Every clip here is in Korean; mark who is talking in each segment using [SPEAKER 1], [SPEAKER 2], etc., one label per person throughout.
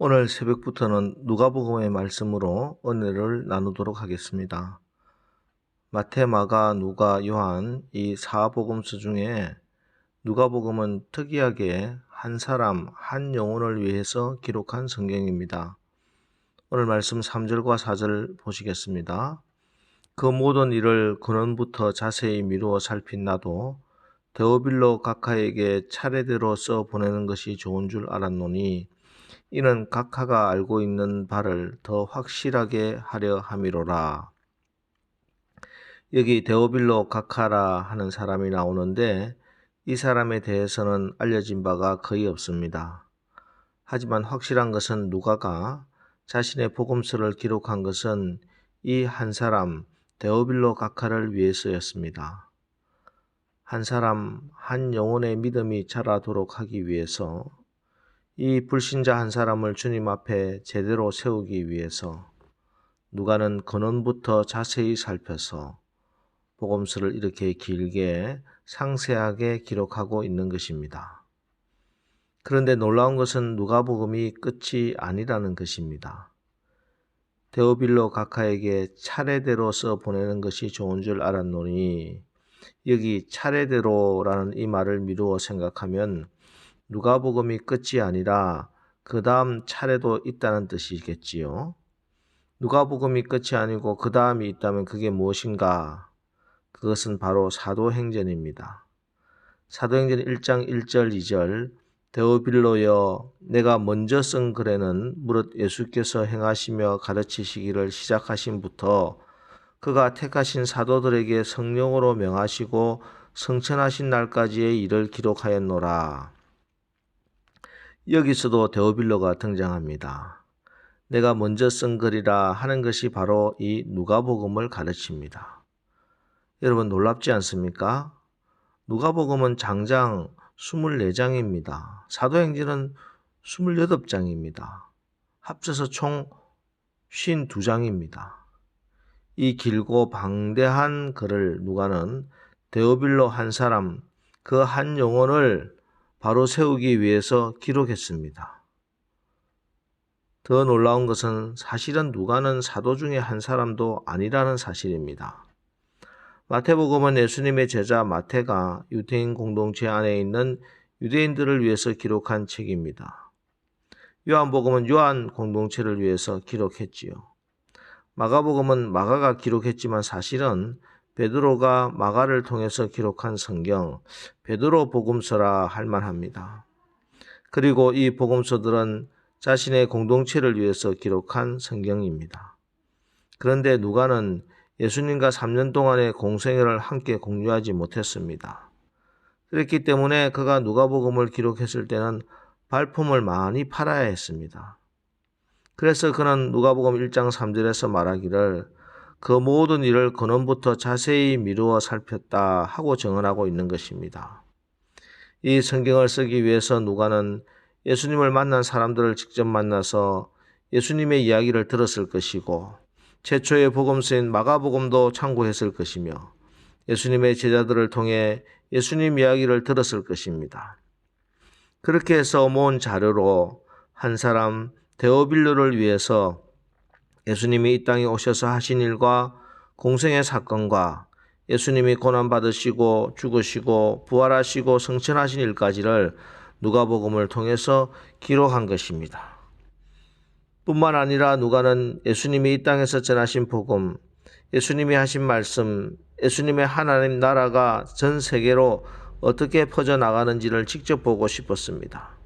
[SPEAKER 1] 오늘 새벽부터는 누가복음의 말씀으로 은혜를 나누도록 하겠습니다. 마태, 마가, 누가, 요한 이 사복음서 중에 누가복음은 특이하게 한 사람, 한 영혼을 위해서 기록한 성경입니다. 오늘 말씀 3절과 4절 보시겠습니다. 그 모든 일을 근원부터 자세히 미루어 살핀 나도 데오빌로 각하에게 차례대로 써 보내는 것이 좋은 줄 알았노니 이는 각하가 알고 있는 바를 더 확실하게 하려 함이로라. 여기 데오빌로 각하라 하는 사람이 나오는데 이 사람에 대해서는 알려진 바가 거의 없습니다. 하지만 확실한 것은 누가가 자신의 복음서를 기록한 것은 이 한 사람 데오빌로 각하를 위해서였습니다. 한 사람, 한 영혼의 믿음이 자라도록 하기 위해서, 이 불신자 한 사람을 주님 앞에 제대로 세우기 위해서 누가는 근원부터 자세히 살펴서 복음서를 이렇게 길게 상세하게 기록하고 있는 것입니다. 그런데 놀라운 것은 누가복음이 끝이 아니라는 것입니다. 데오빌로 각하에게 차례대로 써 보내는 것이 좋은 줄 알았노니, 여기 차례대로라는 이 말을 미루어 생각하면 누가복음이 끝이 아니라 그 다음 차례도 있다는 뜻이겠지요. 누가복음이 끝이 아니고 그 다음이 있다면 그게 무엇인가? 그것은 바로 사도행전입니다. 사도행전 1장 1절 2절 데오빌로여 내가 먼저 쓴 글에는 무릇 예수께서 행하시며 가르치시기를 시작하신부터 그가 택하신 사도들에게 성령으로 명하시고 성천하신 날까지의 일을 기록하였노라. 여기서도 데오빌로가 등장합니다. 내가 먼저 쓴 글이라 하는 것이 바로 이 누가복음을 가르칩니다. 여러분 놀랍지 않습니까? 누가복음은 장장 24장입니다. 사도행전은 28장입니다. 합쳐서 총 52장입니다. 이 길고 방대한 글을 누가는 데오빌로 한 사람, 그 한 영혼을 바로 세우기 위해서 기록했습니다. 더 놀라운 것은 사실은 누가는 사도 중에 한 사람도 아니라는 사실입니다. 마태복음은 예수님의 제자 마태가 유대인 공동체 안에 있는 유대인들을 위해서 기록한 책입니다. 요한복음은 요한 공동체를 위해서 기록했지요. 마가복음은 마가가 기록했지만 사실은 베드로가 마가를 통해서 기록한 성경, 베드로 복음서라 할 만합니다. 그리고 이 복음서들은 자신의 공동체를 위해서 기록한 성경입니다. 그런데 누가는 예수님과 3년 동안의 공생애를 함께 공유하지 못했습니다. 그렇기 때문에 그가 누가복음을 기록했을 때는 발품을 많이 팔아야 했습니다. 그래서 그는 누가복음 1장 3절에서 말하기를 그 모든 일을 근원부터 자세히 미루어 살폈다 하고 증언하고 있는 것입니다. 이 성경을 쓰기 위해서 누가는 예수님을 만난 사람들을 직접 만나서 예수님의 이야기를 들었을 것이고 최초의 복음서인 마가복음도 참고했을 것이며 예수님의 제자들을 통해 예수님 이야기를 들었을 것입니다. 그렇게 해서 모은 자료로 한 사람 데오빌로를 위해서 예수님이 이 땅에 오셔서 하신 일과 공생의 사건과 예수님이 고난받으시고 죽으시고 부활하시고 성천하신 일까지를 누가복음을 통해서 기록한 것입니다. 뿐만 아니라 누가는 예수님이 이 땅에서 전하신 복음, 예수님이 하신 말씀, 예수님의 하나님 나라가 전 세계로 어떻게 퍼져나가는지를 직접 보고 싶었습니다.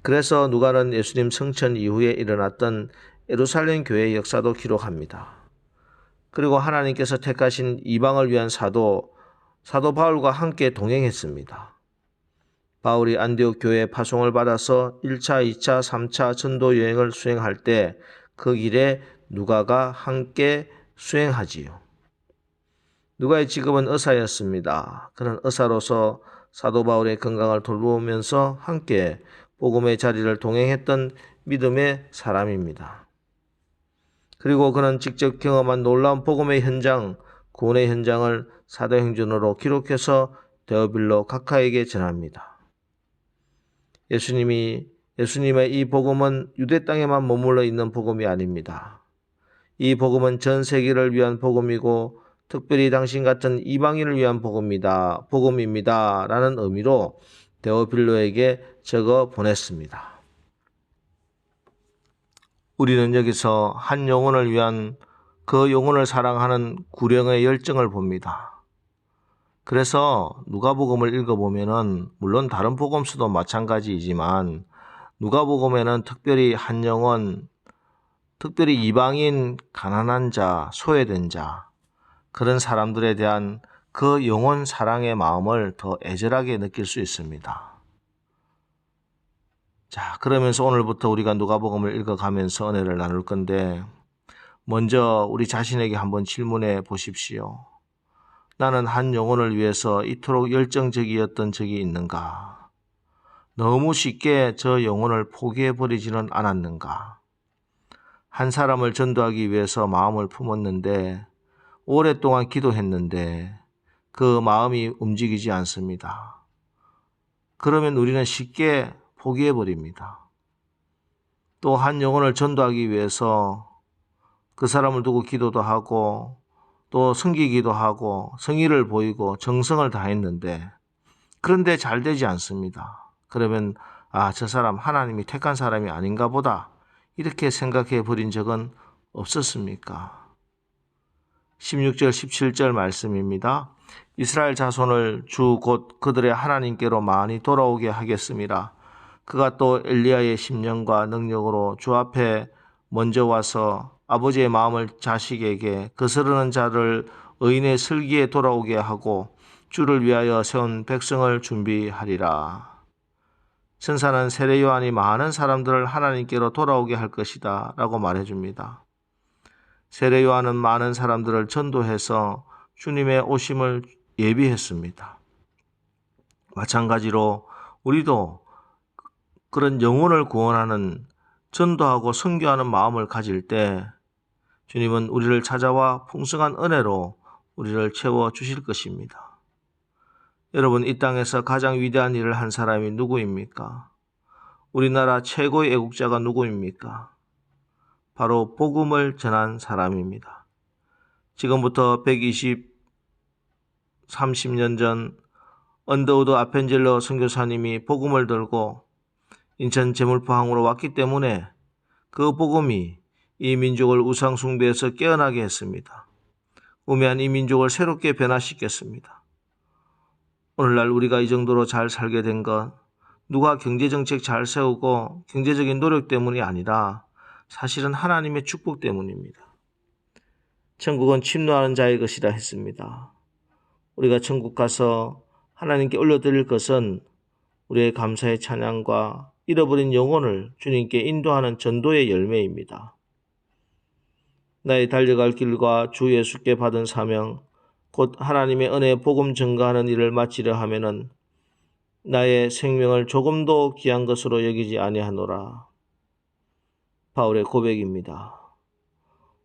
[SPEAKER 1] 그래서 누가는 예수님 성천 이후에 일어났던 예루살렘 교회의 역사도 기록합니다. 그리고 하나님께서 택하신 이방을 위한 사도 바울과 함께 동행했습니다. 바울이 안디옥 교회에 파송을 받아서 1차, 2차, 3차 전도 여행을 수행할 때 그 길에 누가가 함께 수행하지요. 누가의 직업은 의사였습니다. 그는 의사로서 사도 바울의 건강을 돌보면서 함께 복음의 자리를 동행했던 믿음의 사람입니다. 그리고 그는 직접 경험한 놀라운 복음의 현장, 구원의 현장을 사도행전으로 기록해서 데오빌로 각하에게 전합니다. 예수님이 예수님의 이 복음은 유대 땅에만 머물러 있는 복음이 아닙니다. 이 복음은 전 세계를 위한 복음이고 특별히 당신 같은 이방인을 위한 복음입니다. 라는 의미로 데오빌로에게 적어 보냈습니다. 우리는 여기서 한 영혼을 위한 그 영혼을 사랑하는 구령의 열정을 봅니다. 그래서 누가복음을 읽어보면은 물론 다른 복음서도 마찬가지이지만 누가복음에는 특별히 한 영혼, 특별히 이방인, 가난한 자, 소외된 자 그런 사람들에 대한 그 영혼 사랑의 마음을 더 애절하게 느낄 수 있습니다. 자, 그러면서 오늘부터 우리가 누가복음을 읽어가면서 은혜를 나눌 건데 먼저 우리 자신에게 한번 질문해 보십시오. 나는 한 영혼을 위해서 이토록 열정적이었던 적이 있는가? 너무 쉽게 저 영혼을 포기해버리지는 않았는가? 한 사람을 전도하기 위해서 마음을 품었는데 오랫동안 기도했는데 그 마음이 움직이지 않습니다. 그러면 우리는 쉽게 포기해버립니다. 또 한 영혼을 전도하기 위해서 그 사람을 두고 기도도 하고 또 섬기기도 하고 성의를 보이고 정성을 다했는데 그런데 잘 되지 않습니다. 그러면 저 사람 하나님이 택한 사람이 아닌가 보다 이렇게 생각해 버린 적은 없었습니까? 16절 17절 말씀입니다. 이스라엘 자손을 주 곧 그들의 하나님께로 많이 돌아오게 하겠습니다. 그가 또 엘리야의 심령과 능력으로 주 앞에 먼저 와서 아버지의 마음을 자식에게 거스르는 자를 의인의 슬기에 돌아오게 하고 주를 위하여 세운 백성을 준비하리라. 천사는 세례 요한이 많은 사람들을 하나님께로 돌아오게 할 것이다 라고 말해줍니다. 세례 요한은 많은 사람들을 전도해서 주님의 오심을 예비했습니다. 마찬가지로 우리도 그런 영혼을 구원하는 전도하고 선교하는 마음을 가질 때 주님은 우리를 찾아와 풍성한 은혜로 우리를 채워주실 것입니다. 여러분, 이 땅에서 가장 위대한 일을 한 사람이 누구입니까? 우리나라 최고의 애국자가 누구입니까? 바로 복음을 전한 사람입니다. 지금부터 30년 전 언더우드 아펜젤러 선교사님이 복음을 들고 인천 제물포항으로 왔기 때문에 그 복음이 이 민족을 우상 숭배에서 깨어나게 했습니다. 우매한 이 민족을 새롭게 변화시켰습니다. 오늘날 우리가 이 정도로 잘 살게 된 것, 누가 경제정책 잘 세우고 경제적인 노력 때문이 아니라 사실은 하나님의 축복 때문입니다. 천국은 침노하는 자의 것이라 했습니다. 우리가 천국 가서 하나님께 올려드릴 것은 우리의 감사의 찬양과 잃어버린 영혼을 주님께 인도하는 전도의 열매입니다. 나의 달려갈 길과 주 예수께 받은 사명, 곧 하나님의 은혜의 복음 전가하는 일을 마치려 하면은 나의 생명을 조금도 귀한 것으로 여기지 아니하노라. 바울의 고백입니다.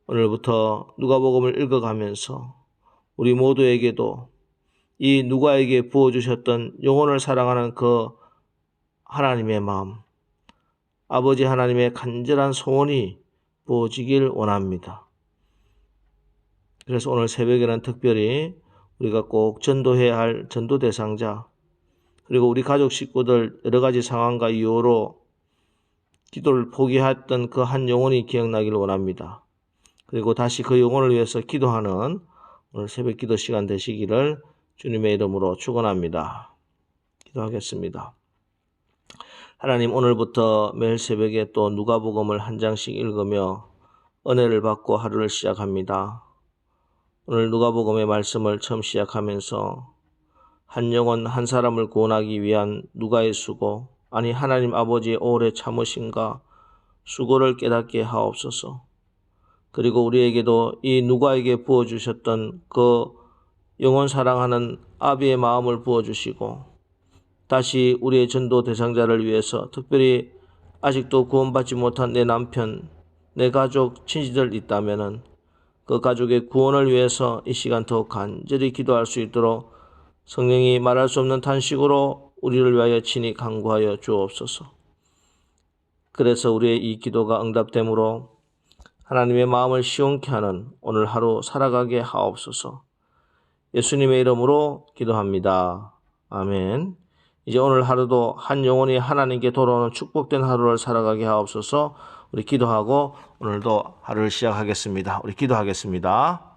[SPEAKER 1] 오늘부터 누가복음을 읽어가면서 우리 모두에게도 이 누가에게 부어주셨던 영혼을 사랑하는 그 하나님의 마음, 아버지 하나님의 간절한 소원이 부어지길 원합니다. 그래서 오늘 새벽에는 특별히 우리가 꼭 전도해야 할 전도 대상자, 그리고 우리 가족 식구들 여러 가지 상황과 이유로 기도를 포기했던 그 한 영혼이 기억나길 원합니다. 그리고 다시 그 영혼을 위해서 기도하는 오늘 새벽 기도 시간 되시기를 주님의 이름으로 축원합니다. 기도하겠습니다. 하나님, 오늘부터 매일 새벽에 또 누가복음을 한 장씩 읽으며 은혜를 받고 하루를 시작합니다. 오늘 누가복음의 말씀을 처음 시작하면서 한 영혼 한 사람을 구원하기 위한 누가의 수고, 아니 하나님 아버지의 오래 참으심과 수고를 깨닫게 하옵소서. 그리고 우리에게도 이 누가에게 부어주셨던 그 영혼 사랑하는 아비의 마음을 부어주시고 다시 우리의 전도 대상자를 위해서 특별히 아직도 구원받지 못한 내 남편, 내 가족, 친지들 있다면은 그 가족의 구원을 위해서 이 시간 더 간절히 기도할 수 있도록 성령이 말할 수 없는 탄식으로 우리를 위하여 친히 간구하여 주옵소서. 그래서 우리의 이 기도가 응답되므로 하나님의 마음을 시원케 하는 오늘 하루 살아가게 하옵소서. 예수님의 이름으로 기도합니다. 아멘. 이제 오늘 하루도 한 영혼이 하나님께 돌아오는 축복된 하루를 살아가게 하옵소서. 우리 기도하고 오늘도 하루를 시작하겠습니다. 우리 기도하겠습니다.